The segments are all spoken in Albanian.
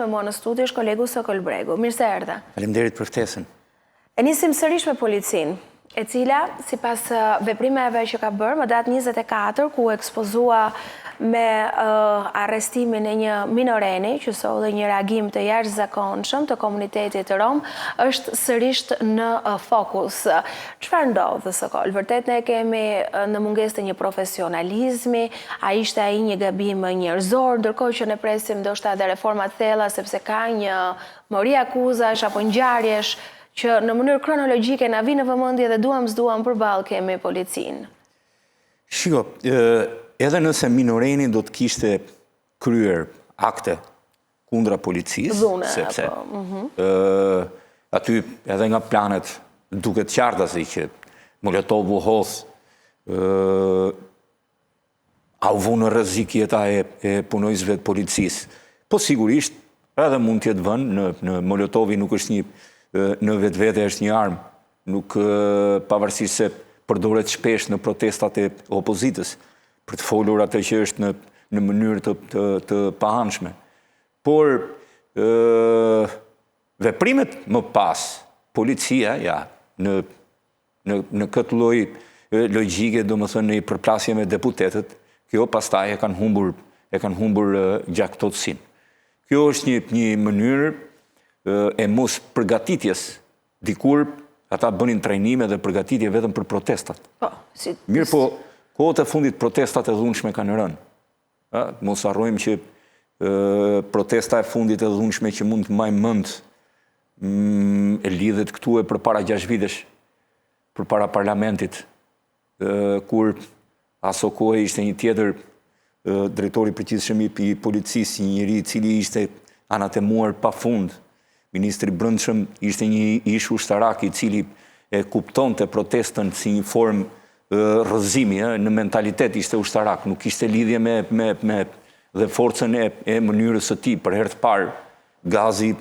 me mua në studio është kolegu Sokol Bregu. Mirë se erdhe. Faleminderit për ftesën. E nisim sërish me policinë, e cila, sipas veprimeve që ka bërë, më datë 24, ku ekspozua me arrestimin e një minoreni, që solli një reagim të jashtëzakonshëm të komunitetit rom, është sërish në fokus. Çfarë ndodh, Sokol? Vërtet ne kemi në mungesë të një profesionalizmi, a ishte ai një gabim njerëzor, ndërkohë që ne presim ndoshta edhe reforma të thella, sepse ka një mori akuzash apo ngjarjesh që në mënyrë kronologjike na vinë në vëmendje dhe duam s'duam përballë kemi policinë. Shiko, edhe nëse minoreni do të kishte kryer akte kundra policisë, Dhune, sepse apo, aty edhe nga planet duket qarta se që Molotov u hodh, a u vu në rrezik jeta e punojësve të policisë. Po sigurisht edhe mund të jetë vënë në Molotovi nuk është një në vetvete është një armë, nuk pavarësisht se përdoret shpesh në protestat e opozitës, për të folur atë që është në mënyrë të pahanshme. Por, veprimet më pas, policia, ja, në këtë lloj logjike, do më thënë, në i përplasje me deputetët, kjo pastaj e kanë humbur gjaktotësinë. Kjo është një mënyrë e mos përgatitjes, dikur ata bënin trajnime dhe përgatitje vetëm për protestat. Mirë po, kohët e fundit protestat e dhunshme kanë rënë. Mos harrojmë që protesta e fundit e dhunshme që mund të mbajmë mend e lidhet këtu e përpara 6 vitesh, përpara parlamentit, kur aso kohë ishte një tjetër drejtori i përgjithshëm i policisë, një njeri i cili ishte anatemuar pafund. Ministri i Brendshëm ishte një ish ushtarak i cili e kuptonte protestën si një formë rrëzimi, në mentalitet ishte ushtarak, nuk ishte lidhje me dhe forcën e mënyrës së tij. Për herë të parë gazi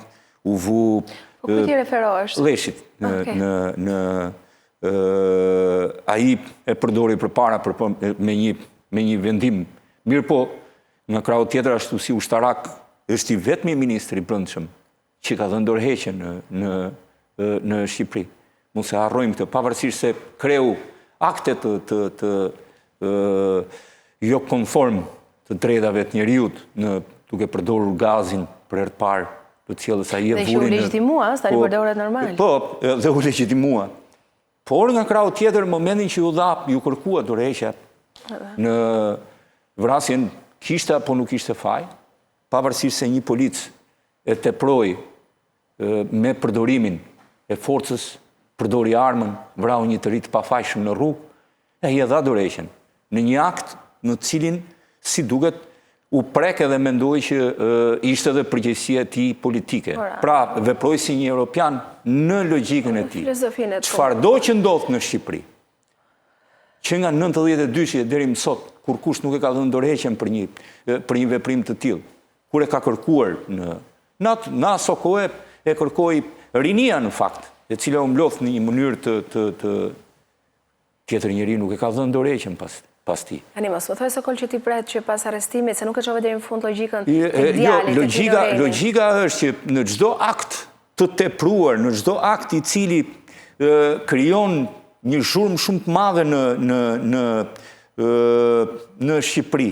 u vu Ku ti referohesh? Leshit ai e përdori përpara me një vendim. Mirë po, në krau tjetër ashtu si ushtarak është i vetmi ministri i Brendshëm që ka dhënë dorëheqje në Shqipëri. Mos e harrojmë këtë, pavarësisht se kreu akte të jo konform të drejtave të njeriut duke përdorur gazin për herë të parë, të cilës ai e vuri. Dhe që u legjitimua, tani përdoret normal. Po, dhe u legjitimua. Por nga krau tjetër, momentin që ju kërkua dorëheqja në vrasjen kishte apo nuk kishte faj, pavarësisht se një polic e teproi me përdorimin e forcës, përdori armën, vrau një të ri të pafajshëm në rrugë, e i dha dorëheqjen në një akt në cilin, si duket, u prek edhe mendoi që ishte edhe përgjegjësia e tij politike. Pra, veproi si një europian në logjikën e tij. Çfarëdo që ndodh në Shqipëri, që nga 92 deri më sot, kur kush nuk e ka dhënë dorëheqjen për një veprim të tillë, kur e ka kërkuar në aso kohë e kërkoi rinia në fakt, e cila u mblodh në një mënyrë tjetër njeri nuk e ka dhënë dorëheqjen pas tij. Tani mos më thuaj Sokol që ti pret që pas arrestimit se nuk e çove deri në fund logjikën e idealit. Logjika është që në çdo akt të tepruar, në çdo akt i cili krijon një zhurmë shumë të madhe në Shqipëri,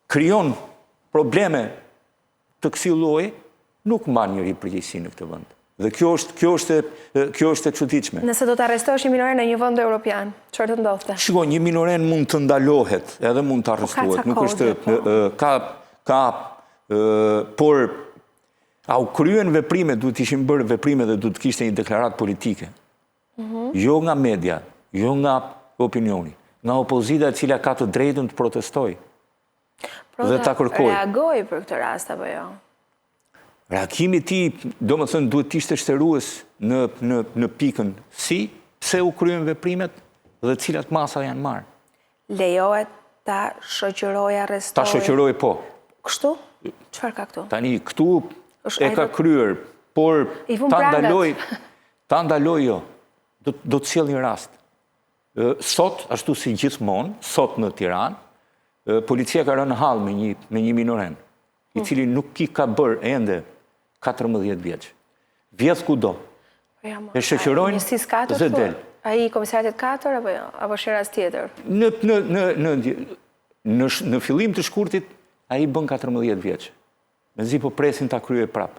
krijon probleme të kësaj lloji, nuk mban njëri përgjegjësi në këtë vend. Dhe kjo është e çuditshme. Nëse do të arrestosh një minoren në një vend evropian, çfarë do ndodhte? Shiko, një minoren mund të ndalohet, edhe mund të arrestohet. Nuk është por a u kryen veprime, duhet ishin bërë veprime dhe duhet kishte një deklaratë politike. Jo nga media, jo nga opinioni, nga opozita e cila ka të drejtën të protestojë. Dhe ta kërkoj. Reagoj për këtë rast apo jo? Reagimi ti, do më thënë, duhet ishte shtërues në pikën si, pse u kryen veprimet dhe cilat masa janë marrë. Lejohet ta shoqëroj arrestoj? Ta shoqëroj, po. Kështu? Çfarë ka këtu? Tani, këtu e ka kryer, por ta ndaloj jo. Do të sjell një rast. Sot, ashtu si gjithmonë, sot në Tiranë, policia ka rënë në hall me një minoren. i cili nuk i ka bërë ende 14 vjeç. Vjedh kudo. E shoqërojnë dhe del. Ai komisariatit 4 apo jo? Apo sheras tjetër? Në fillim të shkurtit, ai bën 14 vjeç. Mezi po presin ta kryej prap.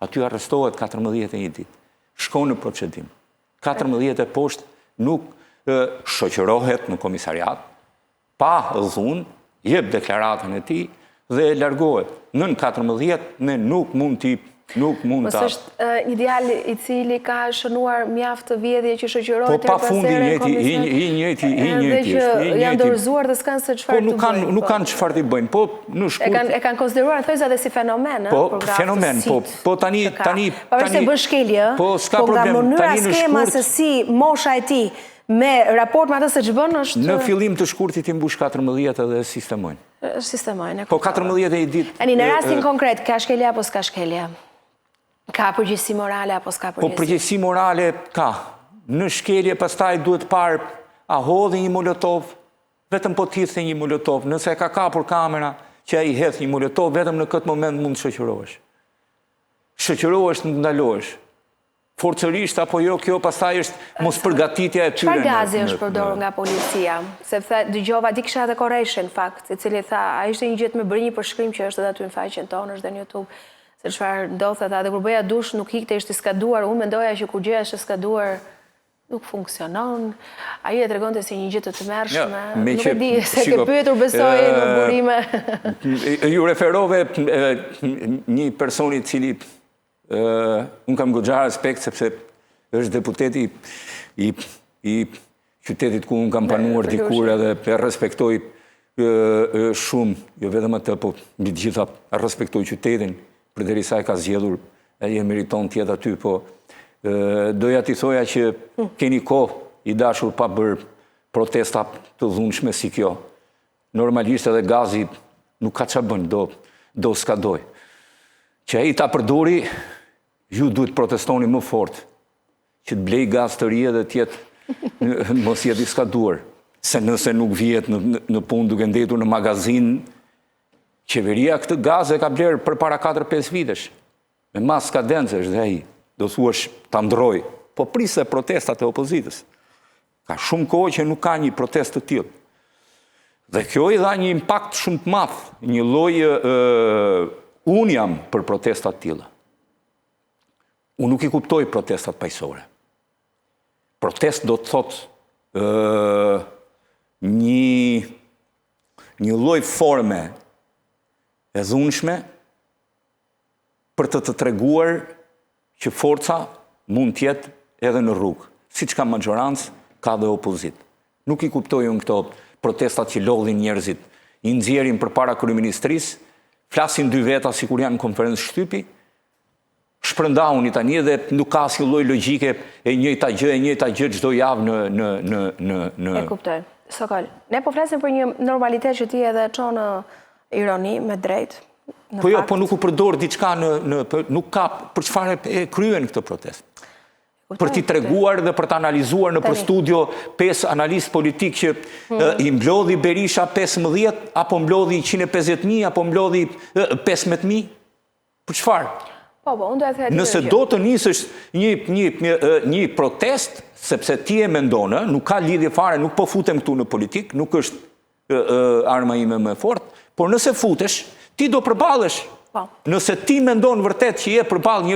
Aty arrestohet 14 e një ditë. Shkon në procedim. 14 e poshtë nuk shoqërohet në komisariat, pa dhunë, jep deklaratën e tij dhe largohet. Nën 14 ne nuk mund ta... është një djalë i cili ka shënuar mjaft të vjedhje që shoqërohet po pa fundi i njëjti dhe që janë dorëzuar dhe s'kan se çfarë të bëjnë. Nuk kanë çfarë të bëjnë. Po në shkurt e kanë konsideruar thojza dhe si fenomen, po fenomen, po tani pavarësisht se bën shkelje, po s'ka problem. Mënyra skema se si mosha e tij me raport me atë se ç'bën është në fillim të shkurtit i mbush 14 dhe sistemojnë. Sistemojnë. Po 14 e i ditë. Tani në rastin konkret, ka shkelje apo s'ka shkelje? Ka përgjegjësi morale apo s'ka përgjegjësi? Po përgjegjësi morale ka. Në shkelje pastaj duhet parë a hodhi një molotov, vetëm po t'hidhte një molotov, nëse ka kapur kamera që ai hedh një molotov, vetëm në këtë moment mund të shoqërohesh. Shoqërohesh, nuk ndalohesh. Forcërisht apo jo, kjo pastaj është mos përgatitja e tyre. Çfarë gazi është përdorur nga policia? Sepse dëgjova di kisha edhe Korreshin në fakt, i cili tha, ai ishte një gjë me bërë një përshkrim që është edhe aty në faqen tonë, është edhe në YouTube. Se çfarë ndodhte ata, dhe kur bëja dush nuk ikte, ishte skaduar, unë mendoja që kur gjëja është skaduar nuk funksionon. Ai e tregonte si një gjë të tmerrshme. Nuk e di se ke pyetur besoj në burime. Ju referove një personi i cili unë kam goxha respekt sepse është deputeti i qytetit ku unë kam panuar dikur edhe e respektoj shumë, jo vetëm atë, po mbi të gjitha respektoj qytetin, përderisa e ka zgjedhur, ai e meriton të jetë aty, po doja t'i thoja që keni kohë i dashur pa bërë protesta të dhunshme si kjo. Normalisht edhe gazi nuk ka ç'a bën, do skadoj. Që ai ta përdori, ju duhet protestoni më fort, që të blej gaz të ri dhe tjetë mos jetë i skaduar. Se nëse nuk vjet në punë duke ndetur në magazin, qeveria këtë gaz e ka blerë për para 4-5 vitesh. Me mas kadencësh dhe ai, do thuash ta ndroj, po prisë protestat e opozitës. Ka shumë kohë që nuk ka një protest të tillë. Dhe kjo i dha një impakt shumë të madh, një lloj unë jam për protestat të tilla. Unë nuk i kuptoj protestat paqësore. Protest do të thotë një lloj forme e dhunshme për të treguar që forca mund të jetë edhe në rrugë. Siç ka maxhorancë, ka dhe opozit. Nuk i kuptoj unë këto protestat që lodhin njerëzit, i nxjerrin përpara kryeministrisë, flasin dy veta sikur janë konferencë shtypi, shpërndahuni tani dhe nuk ka asnjë lloj logjike e njëjta gjë çdo javë në E kuptoj. Sokol, ne po flasim për një normalitet që ti edhe çon në ironi me drejt. Po jo, po nuk u përdor diçka nuk ka për çfarë e kryen këtë protestë. Për t'i treguar dhe për t'analizuar në për studio 5 analistë politik që i mblodhi Berisha 15, apo mblodhi 150.000, apo mblodhi 15.000? Për çfarë? Nëse do të nisësh një protest, sepse ti e mendonë, nuk ka lidhje fare, nuk po futem këtu në politik, nuk është arma ime më e fortë, por nëse futesh, ti do përballesh. Nëse ti mendon vërtet që je përballë një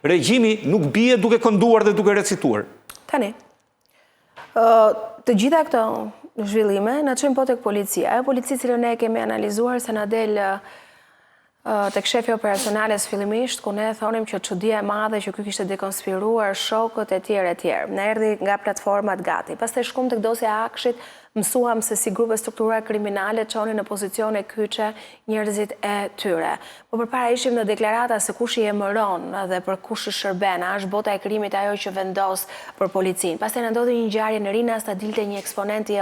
regjimi nuk bie duke kënduar dhe duke recituar. Tani, të gjitha këto zhvillime na çojnë po tek policia. Ajo polici cilën ne kemi analizuar se na del tek shefi operacionales fillimisht, ku ne thonim që çudia e madhe që ky kishte dekonspiruar shokët e tjerë. Na erdhi nga platformat gati. Pastaj shkum tek dosja e Akshit, mësuam se si grupe strukturore kriminale çonin në pozicione kyçe njerëzit e tyre. Po përpara ishim në deklarata se kush i emëron dhe për kush shërben, a është bota e krimit ajo që vendos për policinë. Pastaj na ndodhi një ngjarje në Rinas, ta dilte një eksponent i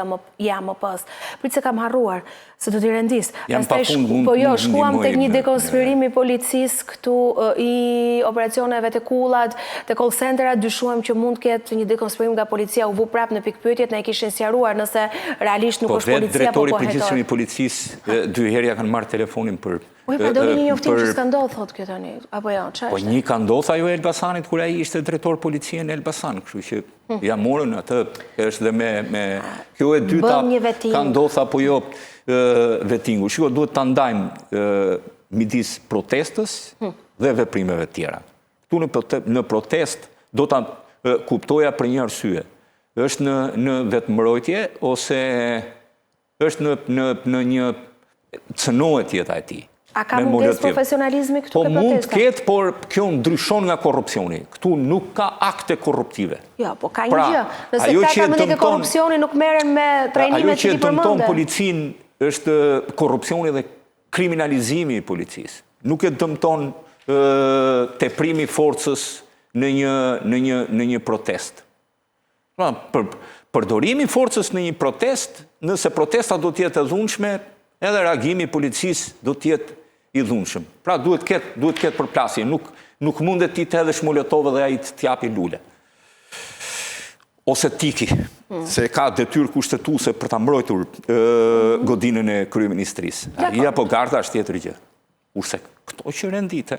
AMP-s. Prit se kam harruar, Se do t'i rendis. Jam pa fund Po jo, shkuam ndihmoj tek një me- dekonspirimi policisë këtu i operacioneve të kullat, të call centerat, dyshuam që mund të ketë një dekonspirim nga policia u vu prap në pikpyetjet, ne kishin sqaruar nëse realisht nuk është vetë policia drejtori po i përgjithshëm i hetor. policisë 2 herë ja kanë marrë telefonin për Po pra doli një njoftim që s'ka ndodhur thotë kjo tani. Apo jo, çfarë Po është? një ka ndodhur ajo e Elbasanit kur ai ishte drejtor policie në Elbasan, kështu që ja morën atë, është dhe me kjo e dyta Bëm një veting. ka ndodhur apo jo vetingu. Shiko, duhet ta ndajmë midis protestës dhe veprimeve tjera. Këtu në protest do ta kuptoja për një arsye. Është në vetëmbrojtje ose është në një cënohet jeta e tij. A ka mungesë profesionalizmi këtu Po ke mund të protesta? ketë, por kjo ndryshon nga korrupsioni. Këtu nuk ka akte korruptive. Jo, po ka një Pra, gjë. Nëse ajo këta që ka mendje dëmton- korrupsioni nuk merren me Ajo trajnimet që që ti dëmton përmendë. policinë është korrupsioni dhe kriminalizimi i policisë. Nuk e dëmton teprimi i forcës në një protest. Pra, përdorimi i forcës në një protest, nëse protesta do të jetë e dhunshme, edhe reagimi i policisë do të jetë i dhunshëm. Pra duhet ketë përplasje, nuk mundet ti të hedhësh molotov dhe ai të japi lule. Ose tiki, se ka detyrë kushtetuese për ta mbrojtur godinën e kryeministrisë. Ai apo garda është tjetër gjë. Kurse këto që rendite,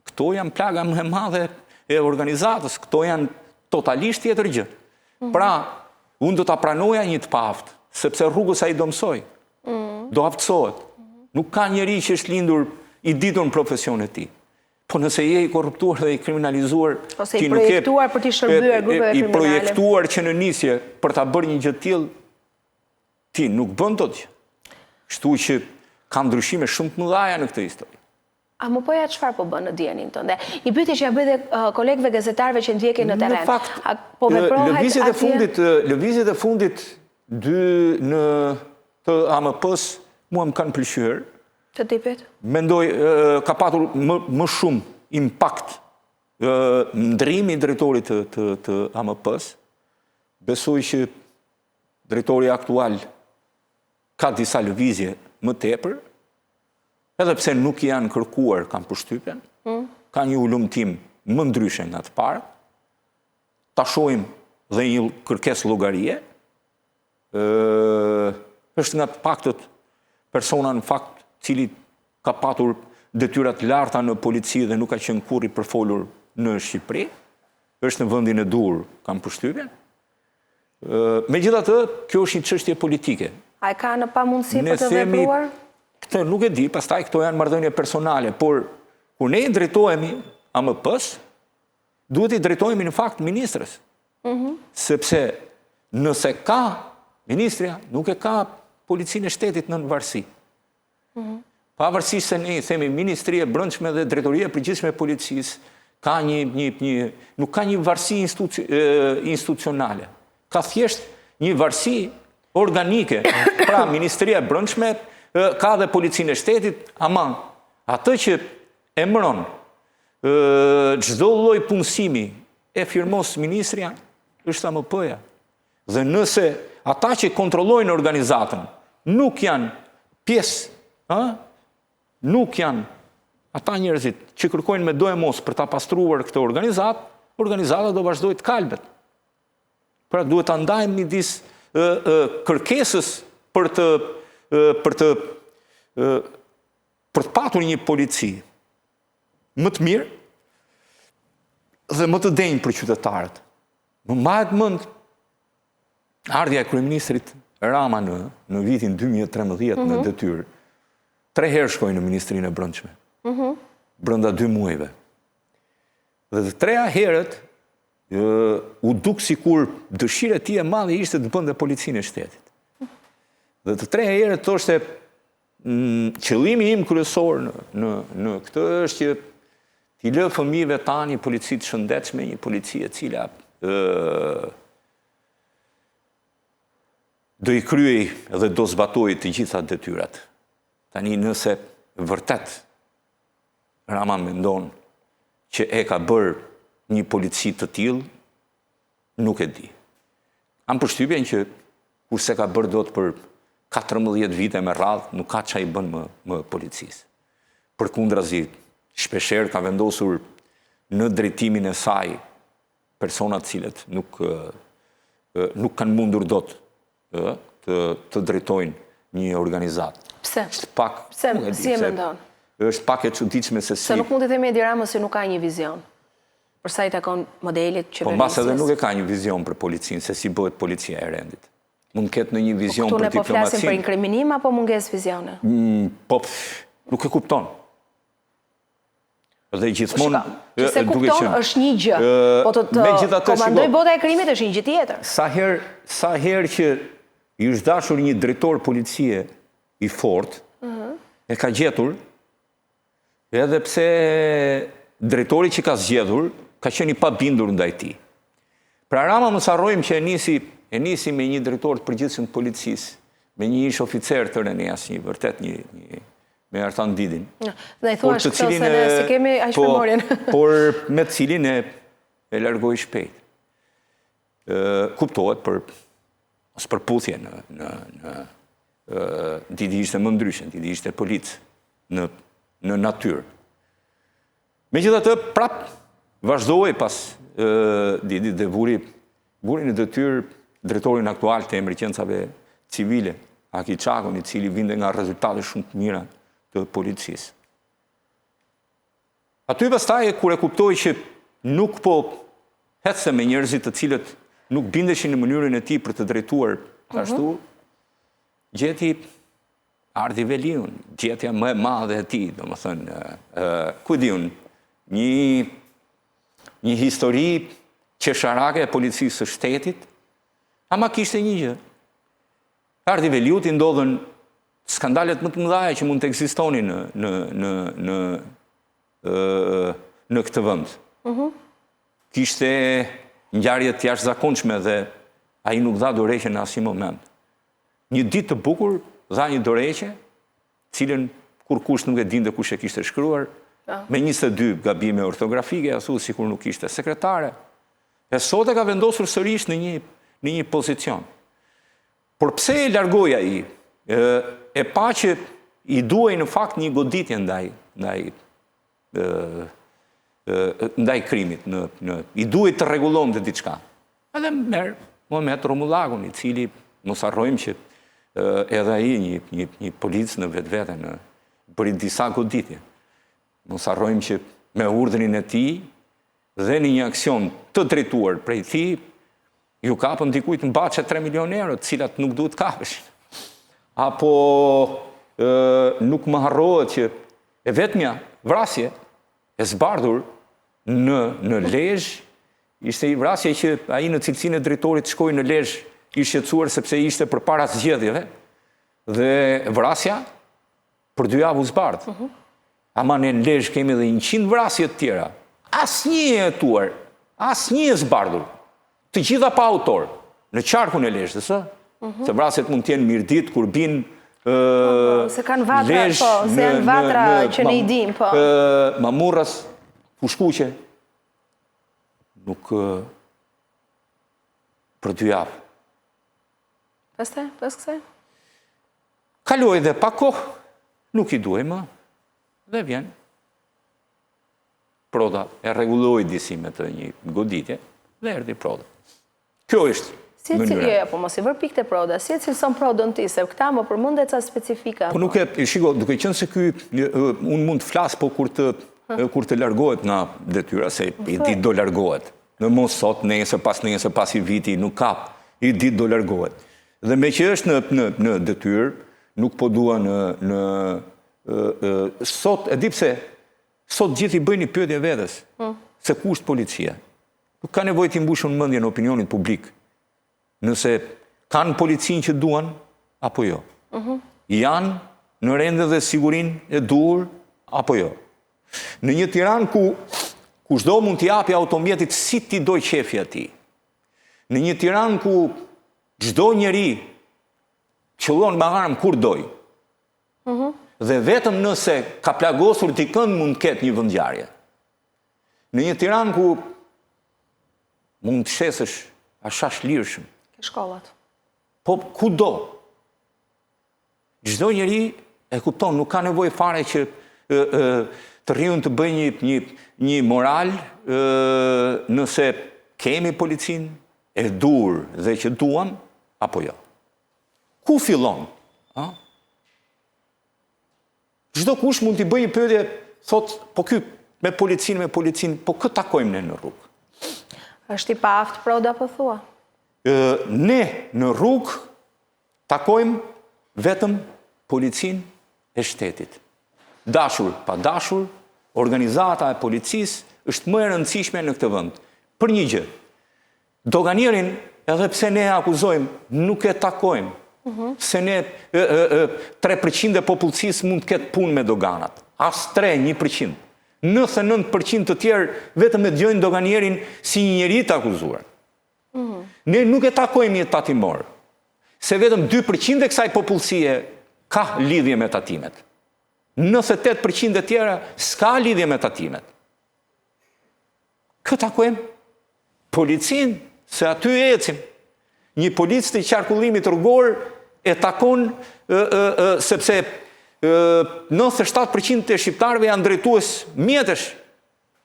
këto janë plaga më e madhe e organizatës, këto janë totalisht tjetër gjë. Pra, unë do ta pranoja një të paaft, sepse rrugës ai do mësoj. Do aftësohet. Nuk ka njeri që është lindur i ditur në profesionin e tij. Po nëse je i korruptuar dhe i kriminalizuar, Ose i projektuar për t'i shërbyer grupeve i kriminale. projektuar që në nisje për ta bërë një gjë të tillë, ti nuk bën dot gjë. Kështu që ka ndryshime shumë të mëdha në këtë histori. A më poja çfarë po bën në dijenin tënde? Një pyetje që ja bëj dhe kolegëve gazetarëve që ndjekin në terren. Në fakt, po veprohet lëvizjet e fundit në të AMP-s mua më kanë pëlqyer. Të tipit? Mendoj ka patur më shumë impakt ndrimi i drejtorit të AMP-s. Besoj që drejtori aktual ka disa lëvizje më tepër, edhe pse nuk janë kërkuar, kanë përshtypjen, ka një ulumtim më ndryshe nga të parë. Ta shohim dhe një kërkesë llogarie. Është nga të paktët persona në fakt cili ka patur detyra të larta në polici dhe nuk ka qenë kurrë i përfolur në Shqipëri. Është në vendin e dur, kam përshtypjen. Megjithatë, kjo është një çështje politike. A e ka në pamundësi për të vepruar? Këtë nuk e di, pastaj këto janë marrëdhënie personale, por kur ne i drejtohemi AMP-s, duhet i drejtohemi në fakt ministrës. Sepse nëse ka ministrja, nuk e ka policinë e shtetit në varësi. Pavarësisht se ne i themi Ministria e Brendshme dhe Drejtoria e Përgjithshme e Policisë, ka nuk ka një varësi institucionale. Ka thjesht një varësi organike. Pra, Ministria e Brendshme ka dhe Policinë e Shtetit, ama atë që emëron çdo lloj punësimi e firmos ministria është AMP-ja. Dhe nëse ata që kontrollojnë organizatën nuk janë pjesë, nuk janë ata njerëzit që kërkojnë me do e mos për ta pastruar këtë organizata do vazhdoj të kalbet. Pra duhet ta ndajmë midis kërkesës për të patur një polici më të mirë dhe më të denjë për qytetarët. Më mbahet mend ardhja e kryeministrit Rama në vitin 2013 në detyrë. 3 herë shkoi në Ministrinë e Brendshme. Brenda 2 muajve. Dhe të 3 herët u duk sikur dëshira e tij e madhe ishte të bënte policinë e shtetit. Dhe të 3 herët thoshte qëllimi im kryesor në këtë është që t'i lë fëmijëve tanë një polici të shëndetshme, një polici e cila do i kryej dhe do zbatoj të gjitha detyrat. Tani nëse vërtet Rama mendon që e ka bërë një polici të tillë, nuk e di. Kam përshtypjen që kurse ka bërë dot për 14 vite me radhë, nuk ka çaj bën më policisë. Përkundrazi, shpeshherë ka vendosur në drejtimin e saj persona të cilët nuk kanë mundur dot të drejtojnë një organizatë. Pse? Pse? Si e mendon? Është pak e çuditshme se si. Se nuk mund të themi Edi Rama se nuk ka një vizion. Për sa i takon modelit qeverisjes. Po mbas edhe nuk e ka një vizion për policinë, se si bëhet policia e rendit. Mund të ketë në një vizion për diplomacinë. Këtu ne po flasim për inkriminim apo mungesë vizione? Po, nuk e kupton. Dhe gjithmonë që se kupton është një gjë, po të komandoj bota e krimit është një gjë tjetër. Sa herë që i është dashur një drejtor policie i fortë, e ka gjetur, edhe pse drejtori që ka zgjedhur ka qenë i pabindur ndaj tij. Pra Rama mos harrojmë që e nisi me një drejtor të përgjithshëm të policisë, me një ish oficer të Renias, një vërtet një me Artan Didin. Dhe i thua është këto se ne si kemi aq memorien. Por me të cilin e largoi shpejt. Kuptohet për përputhje Didi ishte më ndryshe, Didi ishte polic në natyrë. Megjithatë, prap vazhdoi pas Didi dhe vuri në detyrë drejtorin aktual të emergjencave civile, Aki Çakun, i cili vinte nga rezultate shumë të mira të policisë. Aty pastaj kur e kuptoi që nuk po hetse me njerëzit të cilët nuk bindeshin në mënyrën e tij për të drejtuar ashtu, gjeti Ardi Veliun, gjetja më e madhe e tij, domethënë, ku diun, një histori qesharake e policisë së shtetit, ama kishte një gjë. Ardi Veliut i ndodhen skandalet më të mëdha që mund të ekzistonin në këtë vend. Kishte ngjarje të jashtëzakonshme dhe ai nuk dha dorëheqje në asnjë moment. Një ditë të bukur dha një dorëheqje, cilën kur kush nuk e dinte kush e kishte shkruar, me 22 gabime ortografike, ashtu sikur nuk ishte sekretare. E sot e ka vendosur sërish në një pozicion. Por pse e largoi ai? E pa që i duhej në fakt një goditje ndaj krimit, i duhej të rregullonte diçka. Edhe merr Muhamet Romullagun, i cili mos harrojmë që edhe ai një polic në vetvete bëri disa goditje. Mos harrojmë që me urdhrin e tij dhe në një aksion të drejtuar prej tij, ju kapën dikujt në Baçë 3 milionë euro, të cilat nuk duhet kapeshin. Apo nuk më harrohet që e vetmja vrasje e zbardhur në Lezhë, ishte i vrasje që ai në cilësinë e drejtorit shkoi në Lezhë, i shqetësuar sepse ishte përpara zgjedhjeve, dhe vrasja për 2 javë u zbardh. Ama në Lezhë kemi edhe 100 vrasje të tjera. Asnjë e hetuar, asnjë e zbardhur. Të gjitha pa autor, në qarkun e Lezhës, se vrasjet mund t'jenë Mirdit, Kurbin, se kanë vatra, po, se janë vatra që ne i dim, po. Mamurras, Fushkuqe, nuk për 2 javë. Pastaj, pas kësaj? Kaloi dhe pa kohë, nuk i duhej më, dhe vjen. Proda e rregulloi disimet të një goditje, dhe erdhi Proda. Kjo është mënyra. Po mos i vër pikë te Proda, si e cilëson Prodën ti, se këta më përmendet ca specifika. Po nuk e, shiko, duke qenë se ky unë mund të flas, po kur të largohet nga detyra, se i ditë do largohet. Në mos sot, nesër pas i viti, nuk kap, i ditë do largohet. Dhe me që është në detyrë, nuk po dua sot, e di pse, sot gjithë i bëjnë një pyetje vetes, se ku është policia. Nuk ka nevojë të mbushun mendjen në opinionit publik, nëse kanë policinë që duan, apo jo. Janë në rende dhe sigurin e duhur, apo jo. Në një Tiranë ku çdo mund t'i japi automjetit si ti doj qefi atij. Në një Tiranë ku çdo njeri qëllon me armë kur doj. Dhe vetëm nëse ka plagosur dikën mund ketë një vendngjarje. Në një Tiranë ku mund të shesësh ashash lirshëm. Ke shkollat. Po kudo. çdo njeri e kupton, nuk ka nevojë fare që të rriun të bëj një moral nëse kemi policinë e dur dhe që duam, apo jo. Ku fillon? Çdo kush mund t'i bëjë një pyetje, thot, po ky me policinë, po kë takojmë ne në rrugë? Është i paaft Proda po thua? Ne në rrugë takojmë vetëm policinë e shtetit. Dashur, pa dashur, organizata e policisë është më e rëndësishme në këtë vend. Për një gjë, doganierin, edhe pse ne akuzojmë, nuk e takojmë. Se ne 3% e popullsisë mund të ketë punë me doganat. As 3-1%. 99% të tjerë vetëm e dëgjojnë doganierin si një njeri të akuzuar. Ne nuk e takojmë një tatimor. Se vetëm 2% e kësaj popullsie ka lidhje me tatimet. 98% e tjera s'ka lidhje me tatimet. Kë takojmë? Policinë, se aty ecim. Një policë të qarkullimit rrugor e takon sepse 97% e shqiptarëve janë drejtues mjetësh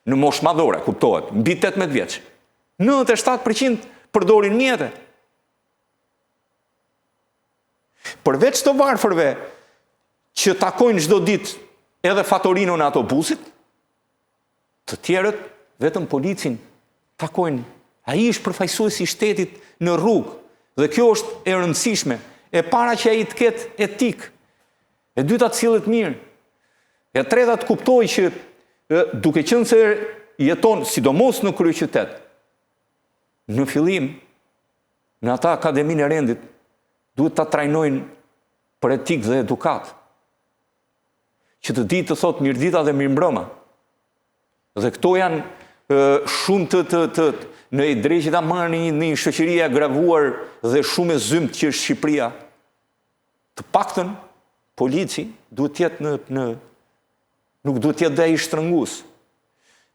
në moshë madhore, kuptohet, mbi 18 vjeç. 97% përdorin mjete. Përveç të varfërve që takojnë çdo ditë edhe fatorinën e autobusit, të tjerët vetëm policin takojnë. Ai është përfaqësuesi i shtetit në rrugë dhe kjo është e rëndësishme. E para që ai të ketë etik. E dyta të sillet mirë. E treta të kuptojë që duke qenë se jeton sidomos në kryeqytet, në fillim, në ata Akademinë e Rendit, duhet ta trajnojnë për etikë dhe edukat. Që të ditë të thotë mirëdita dhe mirëmbrëma. Dhe këto janë shumë të në i drejtë që ta marrë një shoqëri e agravuar dhe shumë e zymt që është Shqipëria. Të paktën, polici duhet tjetë nuk duhet tjetë dhe i shtrëngus.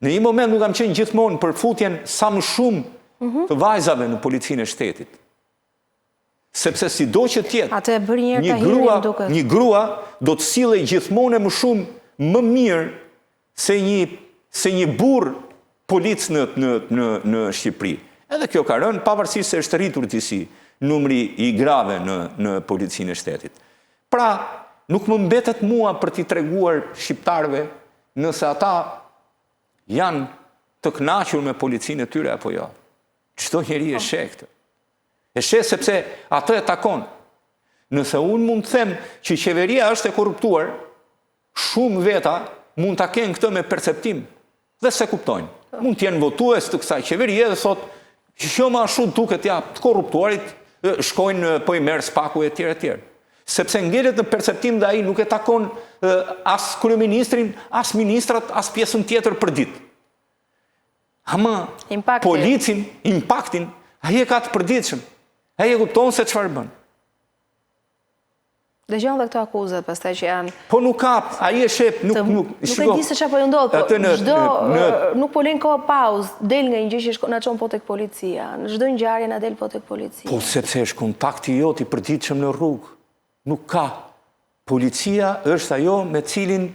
Në një moment nuk kam qenë gjithmonë për futjen sa më shumë të vajzave në policinë e shtetit. Sepse si do që tjetë, një grua do të sillej gjithmonë më shumë më mirë se një burr polic në Shqipëri. Edhe kjo ka rënë, pavarësisht se është rritur disi numri i grave në policinë e shtetit. Pra, nuk më mbetet mua për t'i treguar shqiptarëve nëse ata janë të kënaqur me policinë e tyre apo jo. Çdo njeri e sheh këtë. E sheh sepse atë e takon. Nëse unë mund të them që qeveria është e korruptuar, shumë veta mund ta kenë këtë me perceptim dhe se kuptojnë. Mund t'jenë votues të kësaj qeverie dhe thot, që ma shumë duket ja të korruptuarit, shkojnë po i merë spaku e tjere. Sepse ngelet në perceptim dhe ai nuk e takon as kryeministrin, as ministrat, as pjesën tjetër për ditë. Ama policin, impaktin, ai e ka të përditshëm. Ai e kupton se çfarë bën. Dëgjon dhe këto akuzat, pastaj që janë... Po nuk ka, ai e shep, nuk... Nuk e di se çfarë po ju ndodh, po nuk po lën kohë pauzë, del nga një gjë që na çon po tek policia. Në çdo ngjarje na del po tek policia. Po sepse është kontakti jot i përditshëm në rrugë. Nuk ka. Policia është ajo me cilin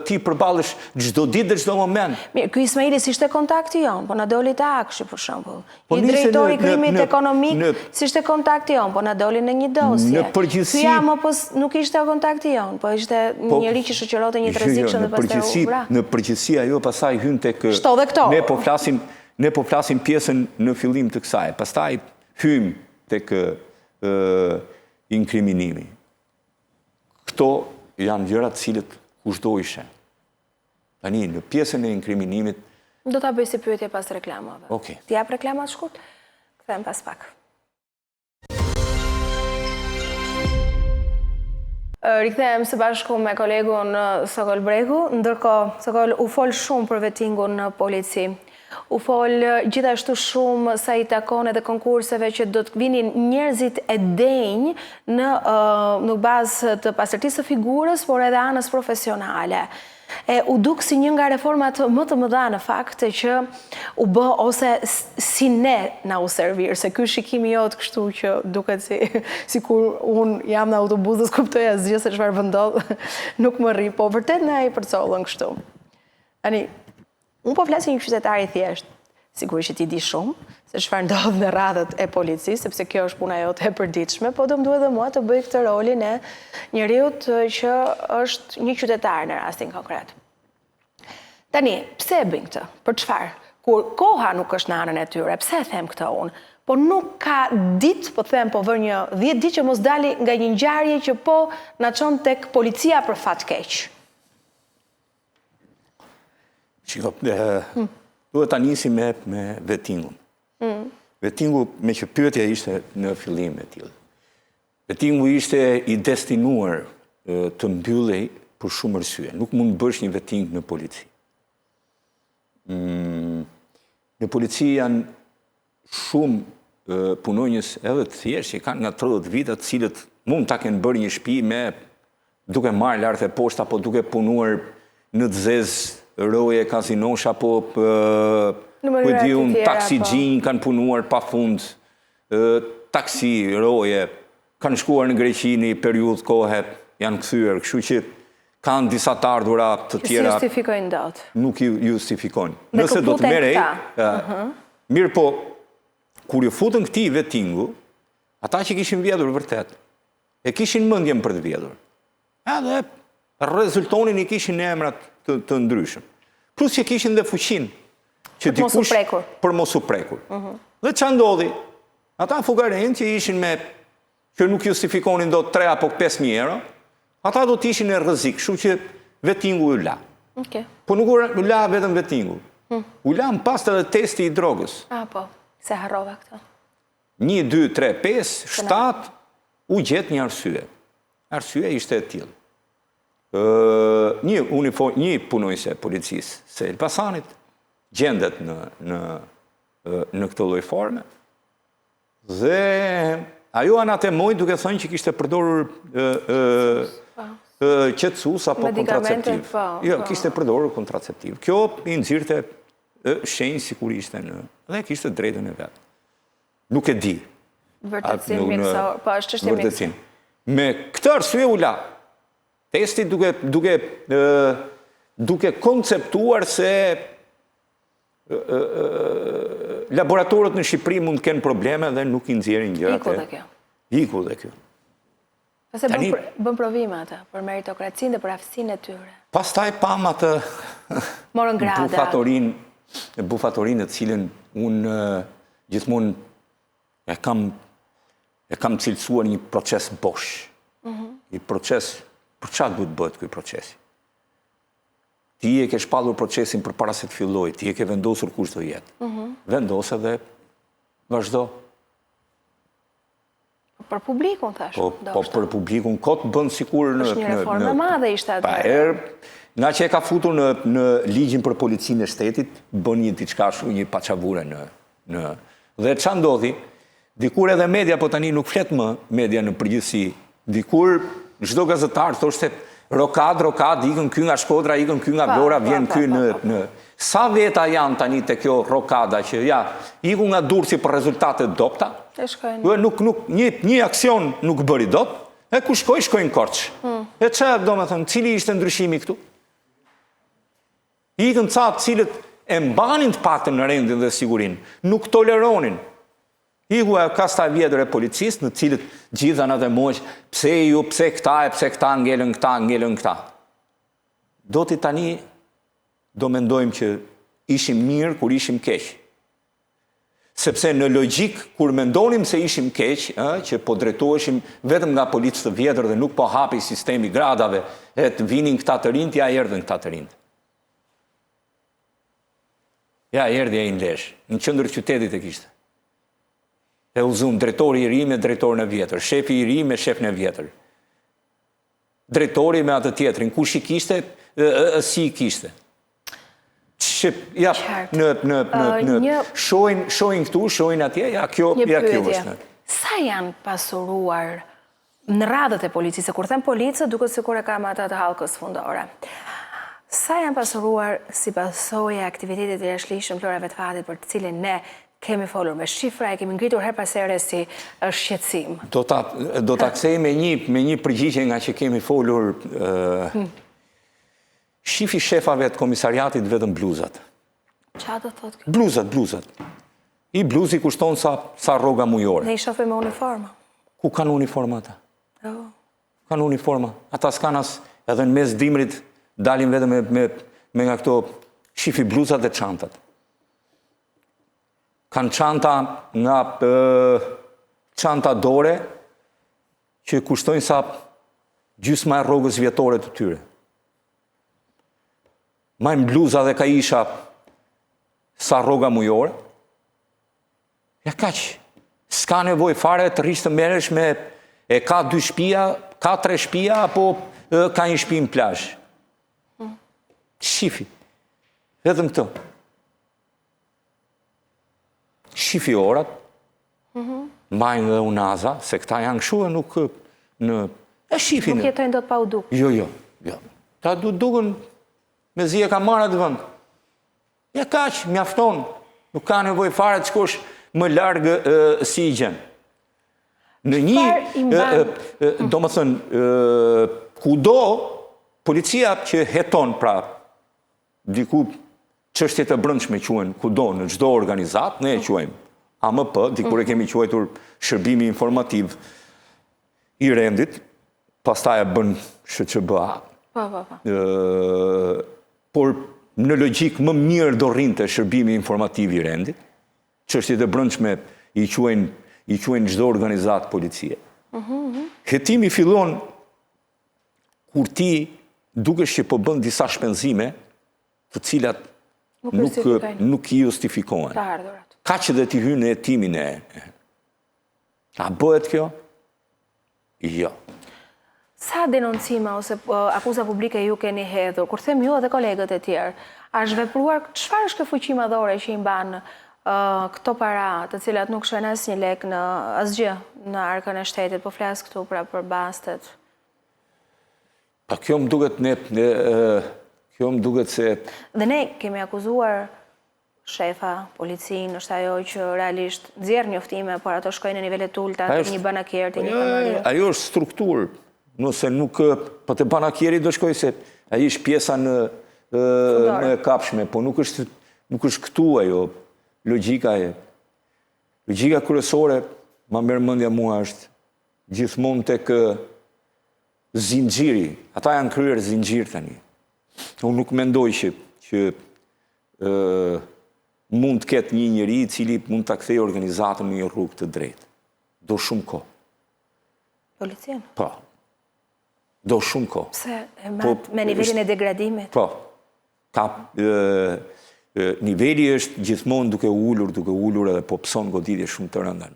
ti përballesh çdo ditë dhe çdo moment. Mirë, ky Ismaili si ishte kontakti jon, po na doli te Akshi për shembull. I drejtori i krimit ekonomik si ishte kontakti jon, po na doli në një dosje. Në përgjithësi, nuk ishte kontakti jon, po ishte një njerëz që shoqëronte një rrezikshëm dhe pastaj u vra. Në përgjithësi ajo pastaj hyn tek ne po flasim pjesën në fillim të kësaj, pastaj hym tek inkriminimi. Këto janë gjëra të cilët kushdo ishe. Tani, në pjesën e inkriminimit... Do ta bëj si pyetje pas reklamave. Okej. Ti jap reklamat shkurt? Kthehem pas pak. Rikthehem së bashku me kolegun Sokol Bregu, ndërkohë Sokol u fol shumë për vettingun në polici. U folë gjithashtu shumë sa i takon edhe konkurseve që do të vinin njerëzit e denjë në bazë të pastërtisë së figurës, por edhe anës profesionale. U duk si një nga reformat më të mëdha në fakt që u bë ose si ne na u servir, se ky shikimi jot kështu që duket si kur unë jam në autobus dhe s'kuptoj asgjë se çfarë ndodh, nuk më rri, po vërtet na i përcollën kështu. Ani, unë po flasin një qytetar i thjesht, sigurisht që ti di shumë, se çfarë ndodh në radhët e policisë, sepse kjo është puna jote e përditshme, po do më duhet dhe mua të bëj këtë rolin e njeriut që është një qytetar në rastin konkret. Tani, pse e bëjnë këtë? Për çfarë? Kur koha nuk është në anën e tyre, pse e them këtë unë? Po nuk ka ditë, po them, po vër një 10 ditë që mos dali nga një ngjarje që po na çon tek policia për fat keq. Shiko, duhet ta nisi me vettingun. Vettingu, me që pyetja ishte në fillim e tillë. Vettingu ishte i destinuar të mbyllej për shumë arsye. Nuk mund të bësh një vetting në polici. Në polici janë shumë punonjës edhe të thjeshtë që kanë nga 30 vite, të cilët mund ta kenë bërë një shtëpi me duke marrë lart e poshtë apo duke punuar në të zezë roje, kazinosha, apo taksi gjinj kanë punuar pa fund, taksi roje, kanë shkuar në Greqi një periudhë kohe, janë kthyer, kështu që kanë disa të ardhura të tjera. Si justifikojnë dot? Nuk ju justifikojnë. Nëse do të merrej, mirë po, kur ju futën këtij vettingu, ata që kishin vjedhur vërtet, e kishin mendjen për të vjedhur. Edhe rezultonin i kishin emrat të ndryshëm. Plus që kishin dhe fuqin. Për mos u prekur. Dhe që ndodhi? Ata fugaren që ishin me, që nuk justifikonin do 3 apo 5.000 euro, ata do t'ishin e rrezik, kështu që vettingu u la. Po nuk u la vetëm vettingu. U la në pas të dhe testi i drogës. Po, se harrova këto. 1, 2, 3, 5, 7, u gjet një arsye. Arsye ishte e tillë. Një punojse policisë se Elbasanit gjendet në këtë lloj forme dhe ajo anatemoi duke thënë që kishte përdorur qetësues apo kontraceptiv. Jo, kishte përdorur kontraceptiv. Kjo i nxirrte shenjë sigurisht dhe kishte drejtën e vet. Nuk e di. Vërtetësim mjekësor, po është çështje mjekësore. Me këtë arsye u la. Testi duke konceptuar se laboratorët në Shqipëri mund të kenë probleme dhe nuk i nxjerrin gjërat. Iku dhe kjo. Pse bën provime ata për meritokracinë dhe për aftësinë e tyre. Pastaj pam atë morën grada. Bufatorinë të cilën unë gjithmonë e kam cilësuar një proces bosh. Një proces. Për çfarë duhet bëhet ky procesi? Ti e ke shpallur procesin përpara se të fillojë, ti e ke vendosur kush do jetë. Vendose dhe vazhdo. Për publikun thash. Po për publikun kot bën sikur në një reformë e madhe ishte atë. Nga që e ka futur në ligjin për policinë e shtetit, bën një diçka shumë një paçavure në dhe ç'a ndodhi? Dikur edhe media, po tani nuk flet më media në përgjithësi. Dikur çdo gazetar thoshte rokad, ikën ky nga Shkodra, ikën ky nga Vlora, vjen ky në... Sa veta janë tani të kjo rokada që iku nga Durrësi për rezultate dopta? Një aksion nuk bëri dot, e ku shkojnë Korç. E që do me thënë, cili ishte ndryshimi këtu? Ikën ca të cilët e mbanin të paktën në rendin dhe sigurin, nuk toleronin. Iku e kasta vjetër e policisë në cilët gjitha në dhe mosh, pse ju, pse këta, ngellën këta. Do t'i tani do mendojmë që ishim mirë kur ishim keq. Sepse në logjik, kur mendonim se ishim keq, që po drejtoheshim vetëm nga policë të vjetër dhe nuk po hapi sistemi gradave, e të vinin këta të rinjt, ja erdhen këta të rinjt. Ja erdhja i ndesh, në qendër qytetit e kishte. E uzum, drejtori i ri me drejtorin e vjetër, shefi i ri me shefin e vjetër. Drejtori me atë tjetrin, kush i kishte, si i kishte. Shqip, ja, shojnë këtu, shojnë atje, ja, kjo është. Sa janë pasuruar në radhët e policisë, kur them policë, duket sikur e kam ata të hallkës fundore. Sa janë pasuruar si pasojë e aktivitetit të jashtëligjshëm florave të fatit për të cilin ne kemi folur me shifra, e kemi ngritur her pas here si shqetësim? Do ta kthej me një përgjigje nga që kemi folur. Shifi shefave të komisariatit vetëm bluzat. Qa do thotë kjo? Bluzat. I bluzi kushton sa rroga mujore. Ne i shohim me uniforma. Ku kanë uniforma ata? Kanë uniforma. Ata s'kan as edhe në mes dimrit dalin vetëm me nga këto shifi bluzat dhe çantat. Kanë çanta nga çanta dore që kushtojnë sa gjysma e rrogës vjetore të tyre. Majnë bluza dhe kaisha sa rroga mujore. Ja kaq, s'ka nevoj fare të rish të merresh me e ka 2 shtëpia, ka 3 shtëpia, apo ka një shtëpi në plazh. Shifi. Vetëm këto. Shifi orat, majnë dhe unaza, se këta janë kështu e nuk në... E shifin. Nuk jetojnë do të pa u duk. Jo. Ta duken me zi e ka marrë atë vend. Ja kaq, mjafton. Nuk ka nevoj fare të shkosh më largë si i gjen. Në një, do më thënë, kudo, policia që heton, pra, diku çështjet e brendshme quhen kudo, në çdo organizat, ne e quajmë AMP, dikur e kemi quajtur shërbimi informativ i rendit, pastaj e bën SHQBA. Por në logjik më mirë do rrinte shërbimi informativ i rendit, çështjet e brendshme i quajnë çdo organizat policie. Hetimi fillon kur ti dukesh që po bën disa shpenzime të cilat nuk i justifikohen. Ka që dhe ti hynë në hetimin e... A bëhet kjo? Jo. Sa denoncime ose akuza publike ju keni hedhur? Kur them ju edhe kolegët e tjerë, a zhvepruar, çfarë është kjo fuqi madhore që i mban këto para, të cilat nuk shkojnë asnjë lek në asgjë në arkën e shtetit, po flas këtu pra për bastet? Pa kjo më duket se... Dhe ne kemi akuzuar shefa, policinë, është ajo që realisht nxjerr njoftime, por ato shkojnë në nivele të ulta, të një banakjer, të një panarie. Ajo është strukturë. Nëse nuk... Po të banakjeri do shkoj se ajo është pjesa në kapshme, po nuk është këtu ajo. Logjika kryesore, ma merr mendja mua është gjithmonë tek zinxhiri. Ata janë kryer zinxhir tani. Unë nuk mendoj që mund të ketë një njeri i cili mund ta kthejë organizatën në një rrugë të drejtë. Do shumë kohë. Polician? Po. Do shumë kohë. Pse me nivelin e degradimit? Po. Niveli është gjithmonë duke ullur edhe po pëson goditje shumë të rënda.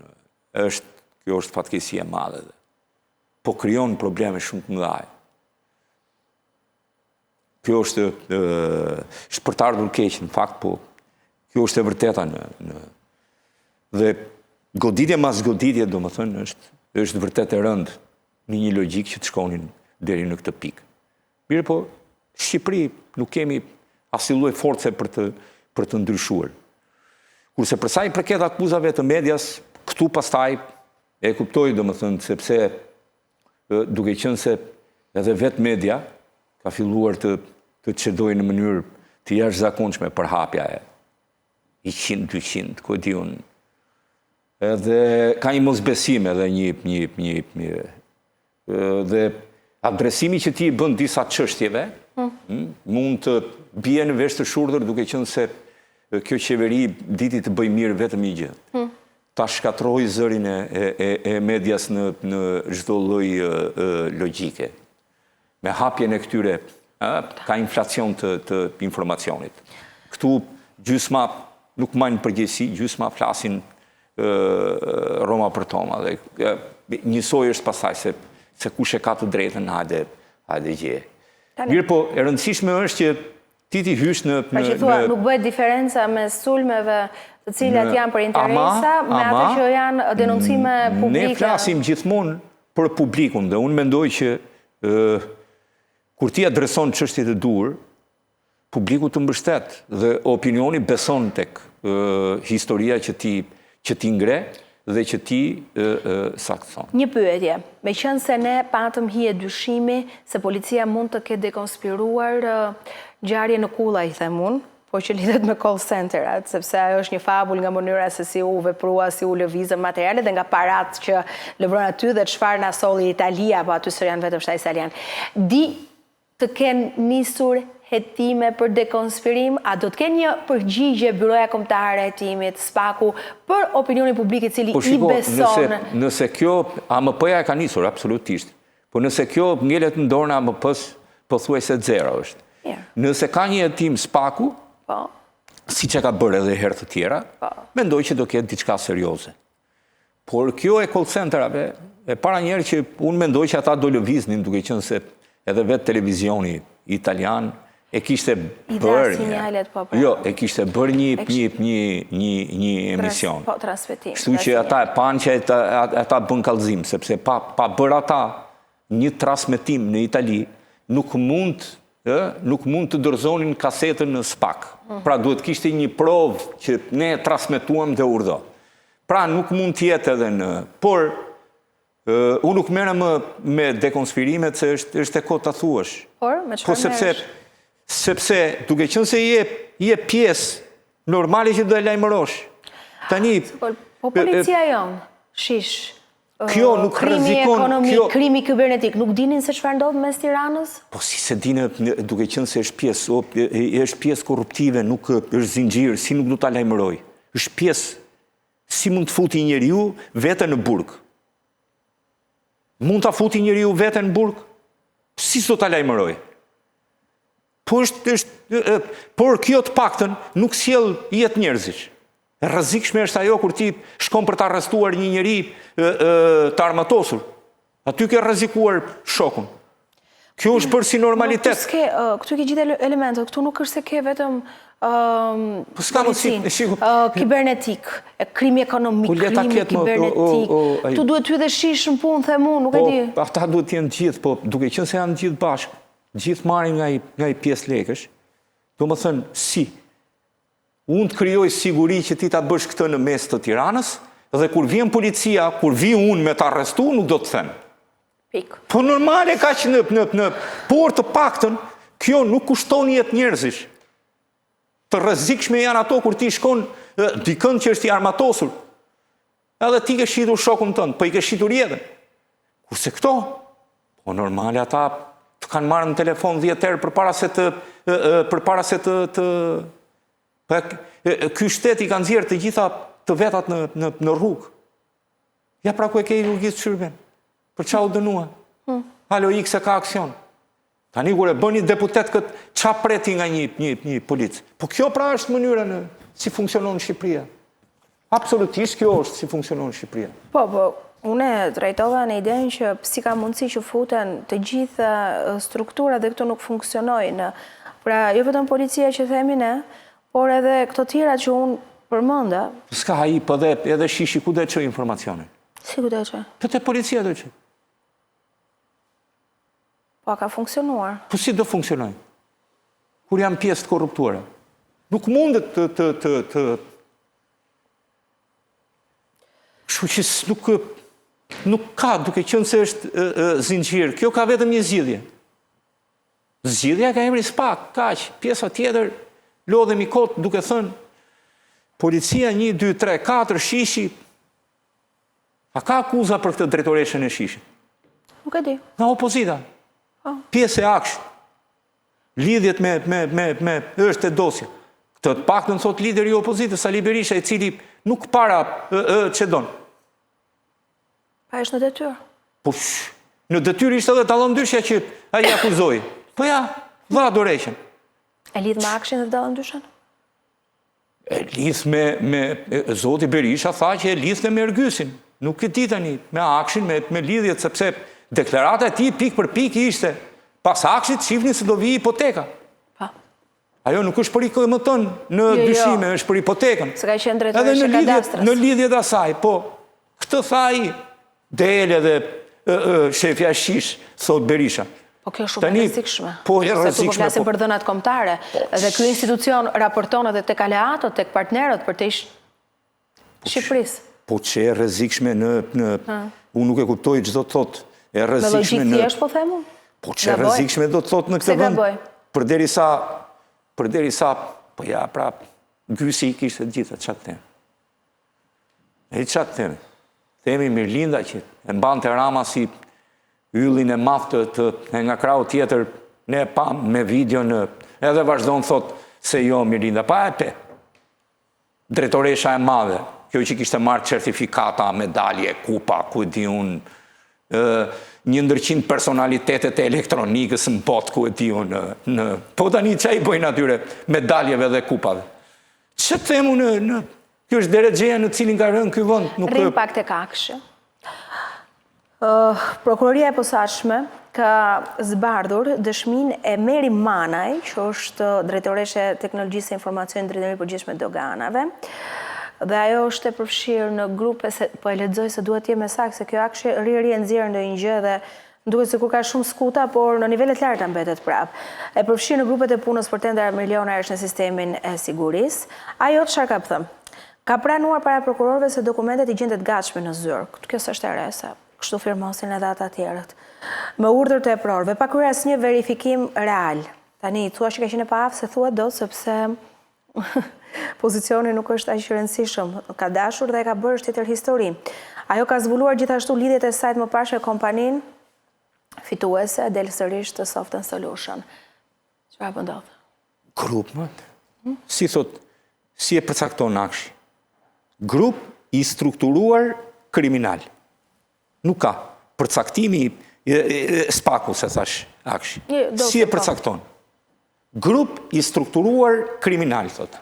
Kjo është fatkeqësi e madhe. Po krijon probleme shumë të mëdha. Kjo është për të ardhur keq, në fakt, po kjo është e vërteta dhe goditje mas goditje, do më thënë, është vërtet e rëndë në një logjik që të shkonin deri në këtë pikë. Mirë po, Shqipëri nuk kemi asnjë lloj force për të ndryshuar. Kurse për sa i përket akuzave të medias, këtu pastaj e kuptoj, domethënë, sepse duke qenë se edhe vetë media ka filluar të çdojë në mënyrë të jashtëzakonshme për hapja e 100-200, ku di unë. Edhe ka një mosbesim edhe një dhe adresimi që ti i bën disa çështjeve mund të bie në vesh të shurdhër, duke qenë se kjo qeveri diti të bëj mirë vetëm një gjë. Ta shkatroj zërin e medias në çdo lloj logjike. Me hapjen e këtyre, ka inflacion të informacionit. Këtu gjysma nuk majnë përgjegjësi, gjysma flasin Roma për Toma. Njësoj është pasaj se kush e ka të drejtën, hajde gje. Mirë po, e rëndësishme është që ti hysh në... Pra që thua, nuk bëhet diferenca me sulmeve të cilat janë për interesa, me ato që janë denoncime publike. Ne flasim gjithmonë për publikun, dhe unë mendoj që kur ti adreson çështjet e duhur, publiku të mbështet dhe opinioni beson tek historia që ti ngre dhe që ti saktëson. Një pyetje, me qënë se ne patëm hije dyshimi se policia mund të ketë dekonspiruar ngjarje në Kulla, i them unë, po që lidhet me call centerat, sepse ajo është një fabull nga mënyra se si u veprua, si u lëvizën materiale dhe nga parat që lëvrojnë aty dhe çfarë na solli Italia, po aty së janë vetëm shtaj italian. Di të kenë nisur hetime për dekonspirim, a do të kenë një përgjigje Byroja Kombëtare e Hetimit, SPAK-u, për opinionin publik i cili i beson? Nëse kjo, AMP-ja e ka nisur, absolutisht, po nëse kjo ngelet në dorë në AMP-s, pothuajse zero është. Nëse ka një hetim SPAK-u, si që ka bërë edhe herë të tjera, mendoj që do ketë diçka serioze. Por kjo e call centerave, e para njerë që unë mendoj që ata do lëviznin, duke qenë se edhe vetë televizioni italian e kishte bërë një emision. Kështu që ata e panë që ata bën kallëzim, sepse pa bërë ata një transmetim në Itali, nuk mund të dorëzonin kasetën në SPAK. Pra duhet kishte një provë që ne transmetuam dhe urdhë. Pra nuk mund t'jetë edhe në... Por, unë nuk merrem me dekonspirimet se është e kohë ta thuash. Por, me çfarë merresh? Sepse, duke qenë se je pjesë, normale që do e lajmërosh. Tani... Po policia jonë, shish... Kjo nuk rrezikon, krimi kibernetik, nuk dinin se çfarë ndodh mes Tiranës? Po si se dinë, duke qenë se është pjesë korruptive, nuk është zinxhir, si nuk do ta lajmëroj. Është pjesë, si mund të futi njeriu veten në burg? Mund ta futi njeriu veten në burg? Si do ta lajmëroj? Por kjo të paktën nuk sjell jetë njerëzish. E rrezikshme është ajo kur ti shkon për të arrestuar një njeri të armatosur. Aty ke rrezikuar shokun. Kjo është bërë si normalitet. Këtu ke gjithë elementet, këtu nuk është se ke vetëm kibernetik, krimi ekonomik, krimi kibernetik. Tu duhet ty dhe shish në punë, themu, nuk e di. Ata duhet të jenë gjithë, po duke qenë se janë gjithë bashkë, gjithë marrin nga i pjesë lekësh, do më thënë si, unë të kryoj siguri që ti ta bësh këtë në mes të Tiranës, dhe kur vjen policia, kur vi unë me të arrestu, nuk do të them. Po normale ka që në por të paktën, kjo nuk kushton jetë njerëzish. Të rrezikshme janë ato kur ti shkon dikënd që është i armatosur, edhe ti ke shitur shokun tënd, po i ke shitur jetën. Kurse këto, po normale ata të kanë marrë në telefon 10 herë përpara se të ky shteti kanë nxjerrë të gjitha të vetat në rrugë. Ja pra ku e ke i rrugis të Shërben. Për qa u dënua? Halo X e ka aksion. Tani kur e bën një deputet këtë, qa preti nga një policë? Po kjo pra është mënyra në si funksionon Shqipëria. Absolutisht kjo është si funksionon Shqipëria. Po, une drejtova në idenë që si ka mundësi që futen të gjitha struktura dhe këto nuk funksionojnë. Pra, jo vetëm policia që themi ne, por edhe këto tjera që unë përmënda. Ska haji, po dhe edhe shishi ku dhe që informacione? Si ku dhe që? Po të policia dhe që. Po ka funksionuar. Po si do funksionoj? Kur janë pjesë të korruptuara. Nuk mundet të... Kështu që nuk ka, duke qenë se është zinxhir. Kjo ka vetëm një zgjidhje. Zgjidhja ka emrin SPAK, kaq, pjesa tjetër lodhemi kot duke thënë policia 1, 2, 3, 4, shishi. A ka akuza për këtë drejtoreshën e shishit? Nuk e di. Nga opozita. Pjesë e akshit. Lidhjet me është e dosja. Këtë të paktën thot lideri i opozitës, Sali Berisha, i cili nuk para që donë. Pa është në detyrë. Po, në detyrë ishte edhe Dallëndyshja që ai akuzoi. Po ja, dha dorëshën. E lidh me akshin dhe Dallëndyshën? E lidh me zoti Berisha tha që e lidh me Ergysin. Nuk e di tani me akshin, me lidhjet, sepse deklarata e tij pik për pik ishte pas akshit shihni se do vi hipoteka. Ajo nuk është për i këmëton në dyshime, është për hipotekën. Se ka qenë drejtoreshe kadastrës. Në lidhjet asaj, po, këtë thaj Dele dhe shefja Shish, thot Berisha. Po kjo shumë e rrezikshme. Po e rrezikshme. Se tu po flasim për dhënat kombëtare. Dhe ky institucion raporton edhe tek aleatët, tek partnerët për të Shqipërisë. Po që e rrezikshme unë nuk e kuptoj çdo të thot. E rrezikshme në logjik thjesht po themu? Po që e rrezikshme do të thot në këtë vend. Përderisa, po ja, pra, Gysi i kishte të gjitha çat them. E çat them. Themi Mirlinda që e mbante Rama si yllin e madh të nga krau tjetër, ne pam me video edhe vazhdon thot se jo Mirlinda, pa e pe. Drejtoresha e madhe, kjo që kishte marrë certifikata, medalje, kupa, ku di unë, 100 personalitetet e elektronikës në botë, ku di unë, po tani që i bojnë atyre medaljeve dhe kupave. Që themu kjo është deregjeja në cilin ka rënë ky vend. Rrim pak të kakshë. Prokuroria e posaçme ka zbardhur dëshmin e Meri Manaj, që është drejtoreshe teknologjisë e informacionit drejtëri përgjithshme doganave, dhe ajo është e përfshirë në grupe, po e lexoj se duhet të jem saktë, se kjo akshi rri e nxjerr ndonjë gjë dhe duket sikur ka shumë skuta, por në nivelet larta mbetet prap. E përfshirë në grupet e punës për tendera milionarish në sistemin e sigurisë. Ajo çfarë ka thënë? Ka pranuar para prokurorëve se dokumentet i gjendet gatshme në zyrë. Kjo s'është e re, sa kështu firmosin edhe ata tjerët. Me urdhër të eprorëve, pa kryer asnjë verifikim real. Tani thua që ka qenë pa aftë, se thua dot sepse pozicioni nuk është aq i rëndësishëm. Ka dashur dhe ka bërë tjetër histori. Ajo ka zbuluar gjithashtu lidhjet e saj më parë me kompaninë fituese del sërish të Soften Solution. Çfarë po ndodh? Grup, si thot, si e përcakton akshi? Grup i strukturuar kriminal. Nuk ka përcaktimi spaku, se thash akshi. Si e përcakton? Grup i strukturuar kriminal, thot.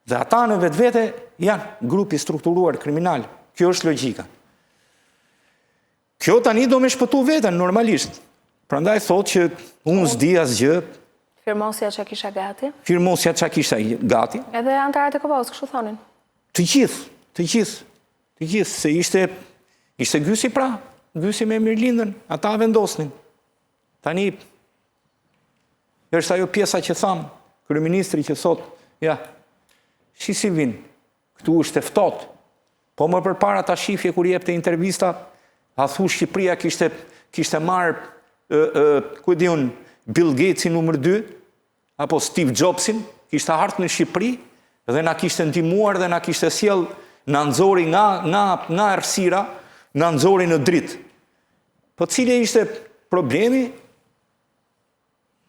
Dhe ata në vetvete janë grup i strukturuar kriminal. Kjo është logjika. Kjo tani do me shpëtu vetën, normalisht. Prandaj thot që unë s'di asgjë. Firmosja që kisha gati? Firmosja që kisha gati. Edhe antarët e Kovos, kështu thonin? Të gjithë, se ishte Gysi pra, Gysi me Mirlindën, ata vendosnin. Tani, është ajo pjesa që thamë, kryeministri që thot, ja, shi si vinë, këtu është e ftohtë, po më përpara ta shifje kur jepte intervista, a thu Shqipëria kishte marrë, ku e di unë, Bill Gatesin numër 2, apo Steve Jobsin, kishte hartë në Shqipëri, dhe na kishte ndihmuar dhe na kishte sjell na nxori nga errësira, na nxori në dritë. Po cili ishte problemi?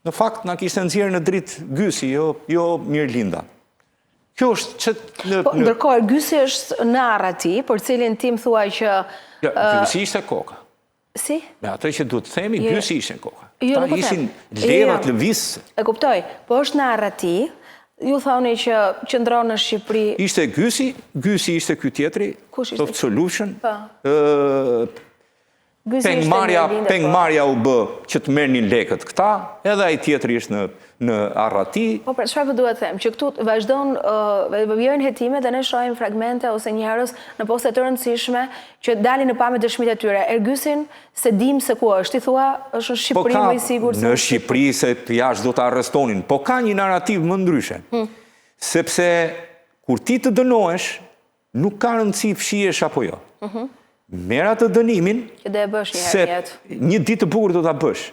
Në fakt na kishte nxjerrë në dritë Gysi, jo Mirlinda. Kjo është që ndërkohë Gysi është në arrati, për cilin tim thua që Gysi ishte koka. Si? Me atë që duhet të themi, Gysi ishte koka. Ta ishin levat lëvizëse. E kuptoj, po është në arrati. Ju thoni që qëndron në Shqipëri... Ishte Gysi ishte ky tjetri, Soft Solution. Pengmarja u bë që të merrnin lekët këta, edhe ai tjetri ishte në arrati. Po, çfarë duhet të them? Që këtu vazhdon, vijojnë hetime dhe ne shohim fragmente ose njerëz në poste të rëndësishme që dalin në pamje dëshmitë e tyre. Ergysin se dim se ku është, i thua është në Shqipëri më i sigurt. Në Shqipëri se jashtë do ta arrestonin, po ka një narrativ më ndryshe. Sepse kur ti të dënohesh, nuk ka rëndësi fshihesh apo jo. Merr atë dënimin, që do e bësh një herë jetë. Një ditë të bukur do ta bësh.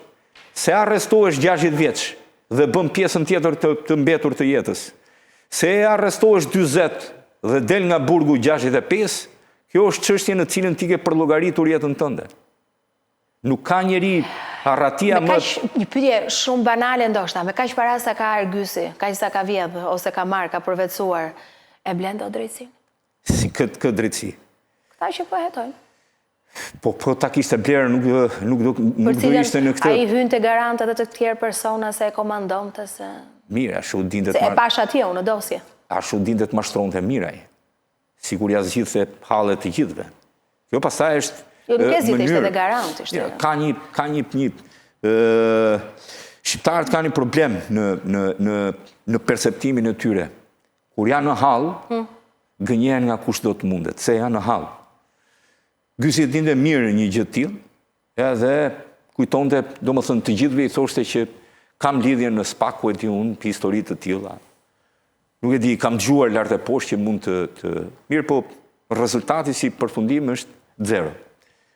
Se arrestohesh 60 vjeç dhe bën pjesën tjetër të mbetur të jetës. Se arrestohesh 40 dhe del nga burgu 65, kjo është çështje në cilën ti ke përllogaritur jetën tënde. Nuk ka njeri arratia më... Një pyetje shumë banale ndoshta, me kaq para sa ka Ergysi, kaq sa ka vjedh ose ka marrë, ka përvetësuar, e blen dot drejtësi? Si këtë drejtësi? Këta që po hetojnë. Po ta kishte blerë, nuk do ishte në këtë... A i hynë të garantët dhe të tjerë persona se e komandonte se... Mire, ashtu dindet... Se e pash atje unë në dosje. Ashtu dindet mashtronte miraj. Sigur jasë gjithë se halët të gjithve. Kjo pastaj është... Jo, nuk e zhjith ishte dhe garant, ishte. Ka një... shqiptarët kanë një problem në perceptimin e tyre. Kur janë në hallë, gënjehen nga kush do të mundet, se janë në hallë. Gysi e dinte mirë një gjë të tillë, edhe kujtonte, domethënë të gjithëve i thoshte që kam lidhje në SPAK, ku e di unë, për histori të tilla. Nuk e di, kam dëgjuar lart e poshtë që mund të mirë, po rezultati si përfundim është 0.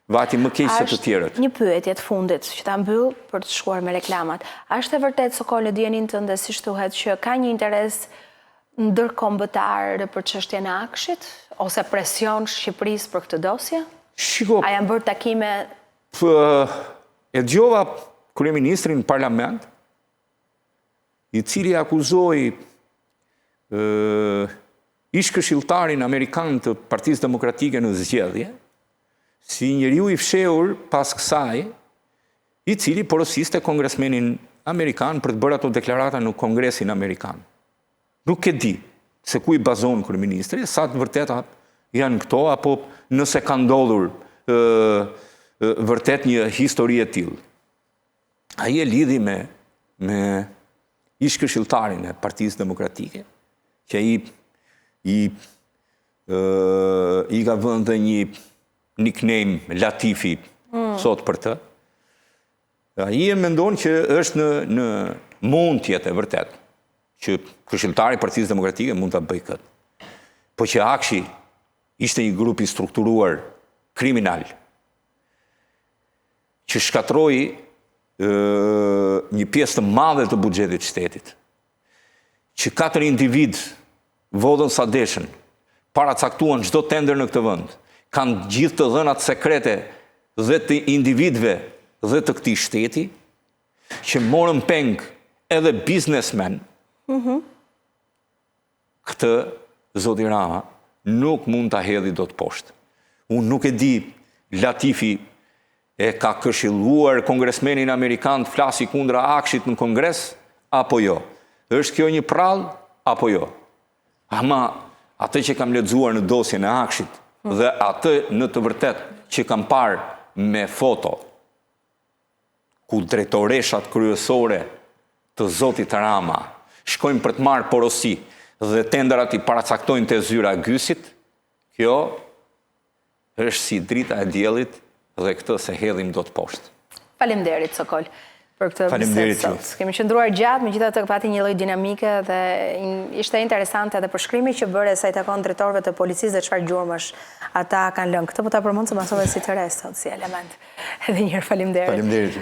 Vati më keq se të tjerët. Një pyetje të fundit që ta mbyll për të shkuar me reklamat. A është e vërtet Sokol në dijenin tënde si thuhet që ka një interes ndërkombëtar për çështjen e Akshit ose presion Shqipërisë për këtë dosje? Shiko, a janë bërë takime? E dëgjova kryeministrin në parlament, i cili akuzoi ish këshilltarin amerikan të Partisë Demokratike në zgjedhje, si njeriu i fshehur pas kësaj, i cili porosiste kongresmenin amerikan për të bërë ato deklarata në Kongresin Amerikan. Nuk e di se ku i bazon kryeministri, sa të vërteta janë këto, apo nëse ka ndodhur vërtet një histori e tillë. Ai e lidhi me ish këshilltarin e Partisë Demokratike, që i ka vënë dhe një nickname Latifi sot për të. Ai e mendon që është në mund të jetë e vërtet që këshilltari i Partisë Demokratike mund ta bëjë këtë. Po që Akshi ishte një grup i strukturuar kriminal që shkatroi një pjesë të madhe të buxhetit të shtetit, që 4 individ vodhën sa deshën, paracaktuan çdo tender në këtë vend, kanë gjithë të dhënat sekrete dhe të individëve dhe të këtij shteti, që morën peng edhe biznesmen. Këtë zoti Rama nuk mund ta hedhë dot poshtë. Unë nuk e di Latifi e ka këshilluar kongresmenin amerikan të flasi kundra Akshit në Kongres, apo jo? Është kjo një prallë, apo jo? Ama atë që kam lexuar në dosjen e Akshit dhe atë në të vërtet që kam parë me foto, ku drejtoreshat kryesore të zotit Rama shkojnë për të marrë porosi dhe tenderat i paracaktojnë të zyra Gysit, kjo është si drita e diellit dhe këtë se hedhim dot poshtë. Faleminderit Sokol për këtë bisedë sot. Kemi qëndruar gjatë, megjithatë pati një lloj dinamike dhe ishte interesante edhe përshkrimi që bëre sa i takon drejtorëve të policisë dhe çfarë gjurmësh ata kanë lënë. Këtë po ta përmend se masove si të rrestë, si element. Edhe një herë faleminderit. Faleminderit.